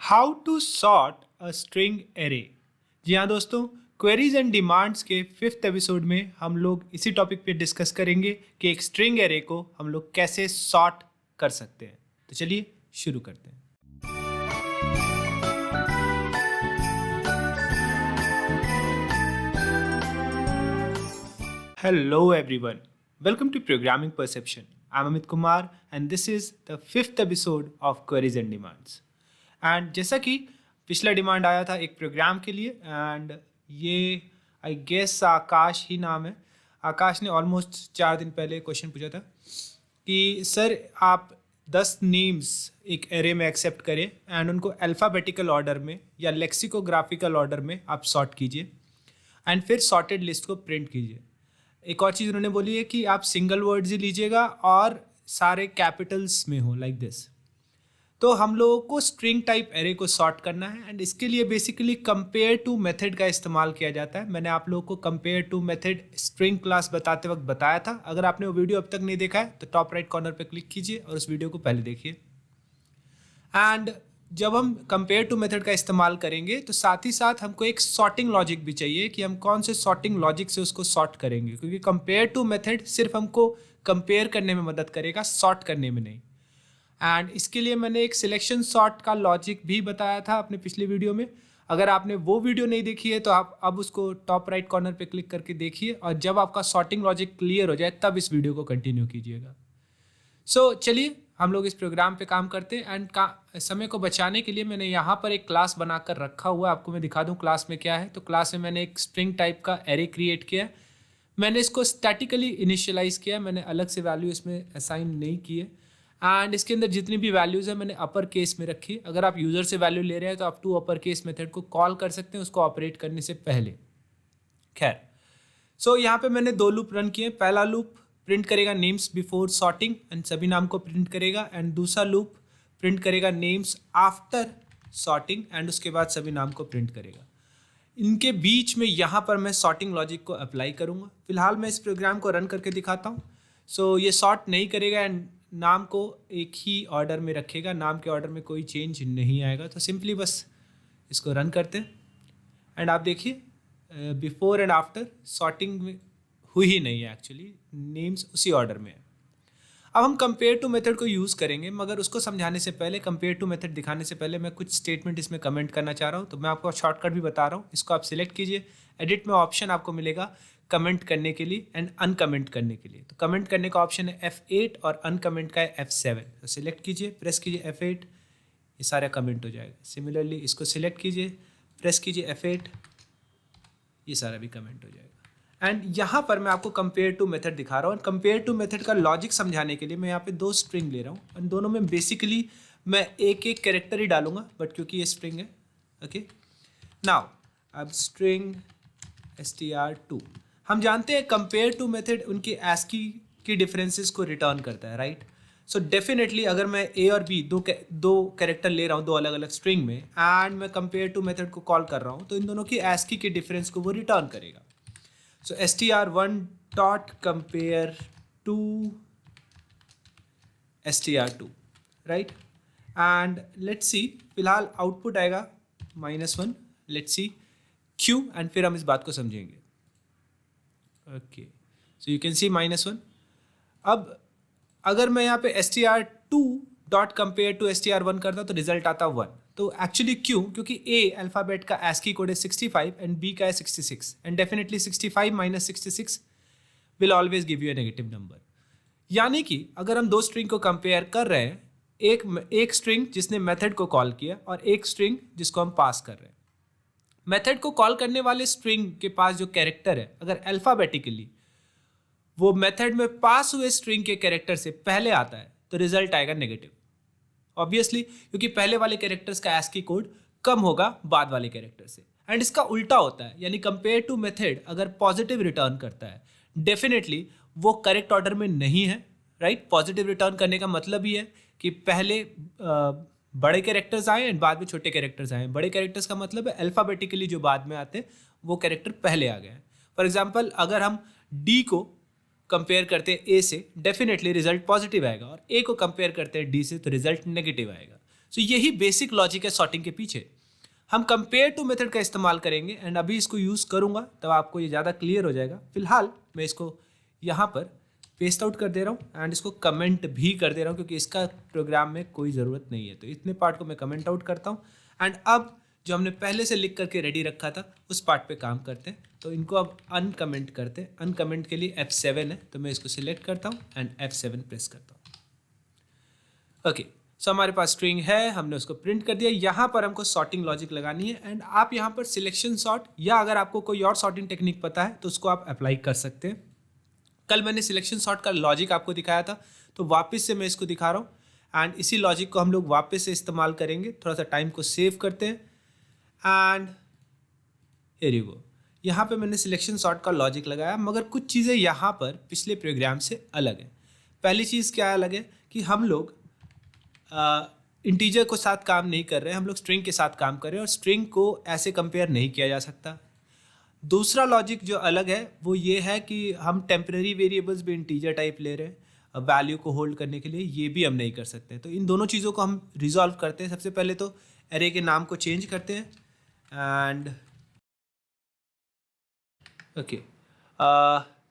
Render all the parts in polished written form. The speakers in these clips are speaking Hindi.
How to sort a string array. जी हाँ दोस्तों, क्वेरीज एंड डिमांड्स के 5th एपिसोड में हम लोग इसी टॉपिक पे डिस्कस करेंगे कि एक स्ट्रिंग एरे को हम लोग कैसे सॉर्ट कर सकते हैं। तो चलिए शुरू करते हैं। Hello everyone, welcome to Programming Perception. I'm Amit Kumar and this is the 5th episode of Queries and Demands. And जैसा कि पिछला डिमांड आया था एक प्रोग्राम के लिए, एंड ये आई गेस आकाश ही नाम है। आकाश ने ऑलमोस्ट 4 दिन पहले क्वेश्चन पूछा था कि सर आप 10 नेम्स एक एरे में एक्सेप्ट करें एंड उनको अल्फ़ाबेटिकल ऑर्डर में या लेक्सिकोग्राफिकल ऑर्डर में आप सॉर्ट कीजिए एंड फिर सॉर्टेड लिस्ट को प्रिंट कीजिए। एक और चीज़ उन्होंने बोली है कि आप सिंगल वर्ड्स ही लीजिएगा और सारे कैपिटल्स में हो लाइक दिस। तो हम लोगों को स्ट्रिंग टाइप एरे को सॉर्ट करना है एंड इसके लिए बेसिकली कंपेयर टू मेथड का इस्तेमाल किया जाता है। मैंने आप लोगों को compare to method string class बताते वक्त बताया था। अगर आपने वो वीडियो अब तक नहीं देखा है तो टॉप राइट कॉर्नर पे क्लिक कीजिए और उस वीडियो को पहले देखिए। एंड जब हम कंपेयर टू मेथड का इस्तेमाल करेंगे तो साथ ही साथ हमको एक सॉर्टिंग लॉजिक भी चाहिए कि हम कौन से सॉर्टिंग लॉजिक से उसको सॉर्ट करेंगे, क्योंकि कंपेयर टू मेथड सिर्फ हमको कंपेयर करने में मदद करेगा, सॉर्ट करने में नहीं। एंड इसके लिए मैंने एक सिलेक्शन सॉर्ट का लॉजिक भी बताया था अपने पिछले वीडियो में। अगर आपने वो वीडियो नहीं देखी है तो आप अब उसको टॉप राइट कॉर्नर पे क्लिक करके देखिए और जब आपका सॉर्टिंग लॉजिक क्लियर हो जाए तब इस वीडियो को कंटिन्यू कीजिएगा। सो चलिए हम लोग इस प्रोग्राम पे काम करते हैं एंड समय को बचाने के लिए मैंने यहाँ पर एक क्लास बनाकर रखा हुआ है। आपको मैं दिखा दूँ क्लास में क्या है। तो क्लास में मैंने एक स्ट्रिंग टाइप का एरे क्रिएट किया है। मैंने इसको स्टैटिकली इनिशियलाइज किया है, मैंने अलग से वैल्यू इसमें असाइन नहीं की है। एंड इसके अंदर जितनी भी वैल्यूज़ है मैंने अपर केस में रखी है। अगर आप यूज़र से वैल्यू ले रहे हैं तो आप टू अपर केस मेथड को कॉल कर सकते हैं उसको ऑपरेट करने से पहले। खैर, सो यहाँ पे मैंने 2 लूप रन किए। पहला लूप प्रिंट करेगा नेम्स बिफोर सॉर्टिंग एंड सभी नाम को प्रिंट करेगा, एंड दूसरा लूप प्रिंट करेगा नेम्स आफ्टर सॉर्टिंग एंड उसके बाद सभी नाम को प्रिंट करेगा। इनके बीच में यहाँ पर मैं सॉर्टिंग लॉजिक को अप्लाई करूँगा। फिलहाल मैं इस प्रोग्राम को रन करके दिखाता हूँ। सो ये सॉर्ट नहीं करेगा एंड नाम को एक ही ऑर्डर में रखेगा, नाम के ऑर्डर में कोई चेंज नहीं आएगा। तो सिंपली बस इसको रन करते हैं एंड आप देखिए बिफोर एंड आफ्टर सॉर्टिंग में हुई ही नहीं है, एक्चुअली नेम्स उसी ऑर्डर में है। अब हम कंपेयर टू मेथड को यूज़ करेंगे, मगर उसको समझाने से पहले, कंपेयर टू मेथड दिखाने से पहले मैं कुछ स्टेटमेंट इसमें कमेंट करना चाह रहा हूँ। तो मैं आपको शॉर्टकट भी बता रहा हूँ, इसको आप सिलेक्ट कीजिए। एडिट में ऑप्शन आपको मिलेगा कमेंट करने के लिए एंड अनकमेंट करने के लिए। तो कमेंट करने का ऑप्शन है F8 और अनकमेंट का है F7। तो सिलेक्ट कीजिए, प्रेस कीजिए F8, ये सारा कमेंट हो जाएगा। सिमिलरली इसको सिलेक्ट कीजिए, प्रेस कीजिए F8, ये सारा भी कमेंट हो जाएगा। एंड यहाँ पर मैं आपको कंपेयर टू मेथड दिखा रहा हूँ। कंपेयर टू मेथड का लॉजिक समझाने के लिए मैं यहाँ पे 2 स्ट्रिंग ले रहा हूँ और दोनों में बेसिकली मैं एक एक कैरेक्टर ही डालूंगा, बट क्योंकि ये स्ट्रिंग है। ओके, नाउ अब स्ट्रिंग str2, हम जानते हैं कंपेयर टू मेथड उनके ASCII की डिफरेंसेस को रिटर्न करता है, राइट। सो डेफिनेटली अगर मैं a और b दो कैरेक्टर ले रहा हूँ 2 अलग अलग स्ट्रिंग में एंड मैं कंपेयर टू मेथड को कॉल कर रहा हूँ तो इन दोनों की ASCII के डिफरेंस को वो रिटर्न करेगा। So str1 dot compare to str2, right. And let's see, फिलहाल आउटपुट आएगा -1। लेट्स सी क्यों, एंड फिर हम इस बात को समझेंगे। Okay, so you can see -1। अब अगर मैं यहाँ पे str2 dot compare to str1 करता तो रिजल्ट आता 1। तो एक्चुअली क्यों, क्योंकि A अल्फ़ाबेट का ASCII कोड है 65 एंड B का है 66 and definitely 65 - 66 will always give U A negative number. यानी कि अगर हम 2 स्ट्रिंग को कंपेयर कर रहे हैं, एक स्ट्रिंग जिसने मेथड को कॉल किया और एक स्ट्रिंग जिसको हम पास कर रहे हैं। मेथड को कॉल करने वाले स्ट्रिंग के पास जो कैरेक्टर है, अगर अल्फ़ाबेटिकली वो मेथड में पास हुए स्ट्रिंग के कैरेक्टर से पहले आता है तो रिजल्ट आएगा नेगेटिव, ऑब्वियसली, क्योंकि पहले वाले कैरेक्टर्स का ASCII कोड कम होगा बाद वाले कैरेक्टर से। एंड इसका उल्टा होता है, यानी कंपेयर टू मेथड अगर पॉजिटिव रिटर्न करता है डेफिनेटली वो करेक्ट ऑर्डर में नहीं है, राइट। पॉजिटिव रिटर्न करने का मतलब ही है कि पहले बड़े कैरेक्टर्स आए एंड बाद में छोटे कैरेक्टर्स आए। बड़े कैरेक्टर्स का मतलब है अल्फ़ाबेटिकली जो बाद में आते हैं वो कैरेक्टर पहले आ गए हैं। फॉर एग्जाम्पल अगर हम D को कंपेयर करते हैं A से, डेफिनेटली रिजल्ट पॉजिटिव आएगा, और A को कंपेयर करते हैं D से तो रिजल्ट नेगेटिव आएगा। सो यही बेसिक लॉजिक है सॉर्टिंग के पीछे। हम कंपेयर टू मेथड का इस्तेमाल करेंगे एंड अभी इसको यूज़ करूँगा तब आपको ये ज़्यादा क्लियर हो जाएगा। फिलहाल मैं इसको यहाँ पर पेस्ट आउट कर दे रहा हूँ एंड इसको कमेंट भी कर दे रहा हूँ क्योंकि इसका प्रोग्राम में कोई ज़रूरत नहीं है। तो इतने पार्ट को मैं कमेंट आउट करता हूँ एंड अब जो हमने पहले से लिख करके रेडी रखा था उस पार्ट पे काम करते हैं। तो इनको अब अनकमेंट करते हैं। अनकमेंट के लिए F7 है, तो मैं इसको सिलेक्ट करता हूँ एंड F7 प्रेस करता हूँ। ओके, सो हमारे पास स्ट्रिंग है, हमने उसको प्रिंट कर दिया। यहाँ पर हमको सॉर्टिंग लॉजिक लगानी है एंड आप यहाँ पर सिलेक्शन सॉर्ट या अगर आपको कोई और सॉर्टिंग टेक्निक पता है तो उसको आप अप्लाई कर सकते हैं। कल मैंने सिलेक्शन सॉर्ट का लॉजिक आपको दिखाया था, तो वापस से मैं इसको दिखा रहा हूँ एंड इसी लॉजिक को हम लोग वापस से इस्तेमाल करेंगे। थोड़ा सा टाइम को सेव करते हैं एंड हियर यू गो। यहाँ पे मैंने सिलेक्शन सॉर्ट का लॉजिक लगाया, मगर कुछ चीज़ें यहाँ पर पिछले प्रोग्राम से अलग है। पहली चीज़ क्या अलग है कि हम लोग इंटीजर को साथ काम नहीं कर रहे हैं, हम लोग स्ट्रिंग के साथ काम कर रहे हैं और स्ट्रिंग को ऐसे कंपेयर नहीं किया जा सकता। दूसरा लॉजिक जो अलग है वो ये है कि हम टेम्परेरी वेरिएबल्स भी इंटीजर टाइप ले रहे हैं वैल्यू को होल्ड करने के लिए, ये भी हम नहीं कर सकते। तो इन दोनों चीज़ों को हम रिजॉल्व करते हैं। सबसे पहले तो एरे के नाम को चेंज करते हैं एंड ओके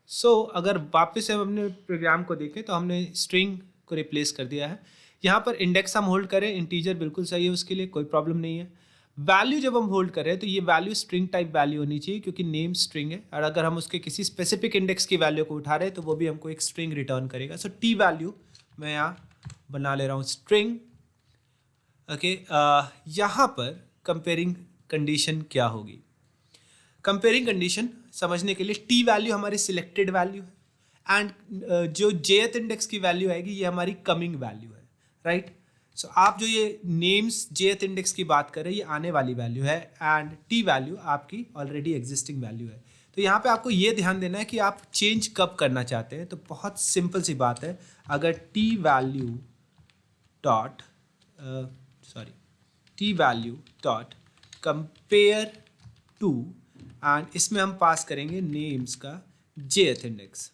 सो अगर वापस हम अपने प्रोग्राम को देखें तो हमने स्ट्रिंग को रिप्लेस कर दिया है। यहाँ पर इंडेक्स हम होल्ड करें, इंटीजर बिल्कुल सही है, उसके लिए कोई प्रॉब्लम नहीं है। वैल्यू जब हम होल्ड करें तो ये वैल्यू स्ट्रिंग टाइप वैल्यू होनी चाहिए क्योंकि नेम स्ट्रिंग है और अगर हम उसके किसी स्पेसिफिक इंडेक्स की वैल्यू को उठा रहे हैं तो वो भी हमको एक स्ट्रिंग रिटर्न करेगा। सो टी वैल्यू मैं यहाँ बना ले रहा हूँ स्ट्रिंग। ओके, यहाँ पर कंपेयरिंग कंडीशन क्या होगी? कंपेयरिंग कंडीशन समझने के लिए टी वैल्यू हमारी सिलेक्टेड वैल्यू है एंड जो जेथ इंडेक्स की वैल्यू आएगी ये हमारी कमिंग वैल्यू है, राइट। सो आप जो ये नेम्स जेथ इंडेक्स की बात कर रहे हैं ये आने वाली वैल्यू है एंड टी वैल्यू आपकी ऑलरेडी एग्जिस्टिंग वैल्यू है। तो यहाँ पे आपको ये ध्यान देना है कि आप चेंज कब करना चाहते हैं। तो बहुत सिंपल सी बात है, अगर T value dot T value dot compare to and इसमें हम पास करेंगे नेम्स का जेथ इंडेक्स।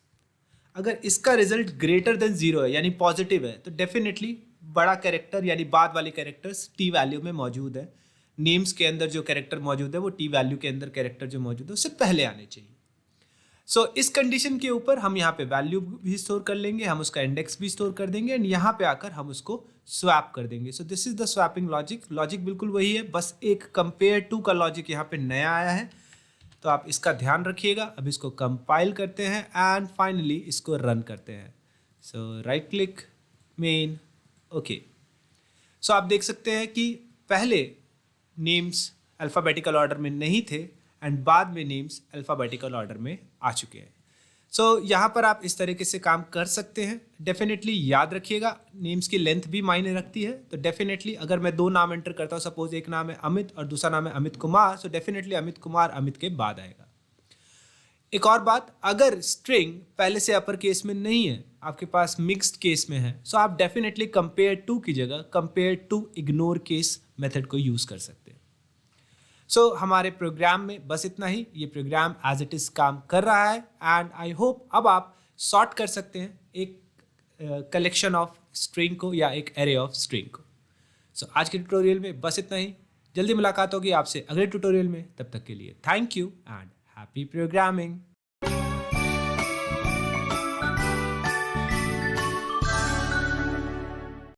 अगर इसका रिजल्ट ग्रेटर देन 0 है यानी पॉजिटिव है तो डेफिनेटली बड़ा कैरेक्टर यानी बाद वाले कैरेक्टर्स टी वैल्यू में मौजूद है। नेम्स के अंदर जो कैरेक्टर मौजूद है वो टी वैल्यू के अंदर कैरेक्टर जो मौजूद है उससे पहले आने चाहिए। सो इस कंडीशन के ऊपर हम यहाँ पे वैल्यू भी स्टोर कर लेंगे, हम उसका इंडेक्स भी स्टोर कर देंगे एंड यहाँ पे आकर हम उसको स्वैप कर देंगे। So this is the swapping logic. Logic बिल्कुल वही है, बस एक कंपेयर टू का लॉजिक यहाँ पे नया आया है, तो आप इसका ध्यान रखिएगा। अब इसको कंपाइल करते हैं एंड फाइनली इसको रन करते हैं। सो राइट क्लिक मेन, ओके। सो आप देख सकते हैं कि पहले नेम्स अल्फ़ाबेटिकल ऑर्डर में नहीं थे एंड बाद में नेम्स अल्फ़ाबेटिकल ऑर्डर में आ चुके हैं। सो यहाँ पर आप इस तरीके से काम कर सकते हैं। डेफिनेटली याद रखिएगा नेम्स की लेंथ भी मायने रखती है। तो डेफिनेटली अगर मैं 2 नाम एंटर करता हूँ, सपोज एक नाम है अमित और दूसरा नाम है अमित कुमार, सो डेफिनेटली अमित कुमार अमित के बाद आएगा। एक और बात, अगर स्ट्रिंग पहले से अपर केस में नहीं है, आपके पास मिक्स्ड केस में है, सो आप डेफिनेटली कंपेयर टू की जगह compare to ignore case method को यूज़ कर सकते हैं। सो हमारे प्रोग्राम में बस इतना ही। ये प्रोग्राम एज इट इज़ काम कर रहा है एंड आई होप अब आप सॉर्ट कर सकते हैं एक कलेक्शन ऑफ स्ट्रिंग को या एक एरे ऑफ स्ट्रिंग को। सो आज के ट्यूटोरियल में बस इतना ही। जल्दी मुलाकात होगी आपसे अगले ट्यूटोरियल में, तब तक के लिए thank you and happy programming.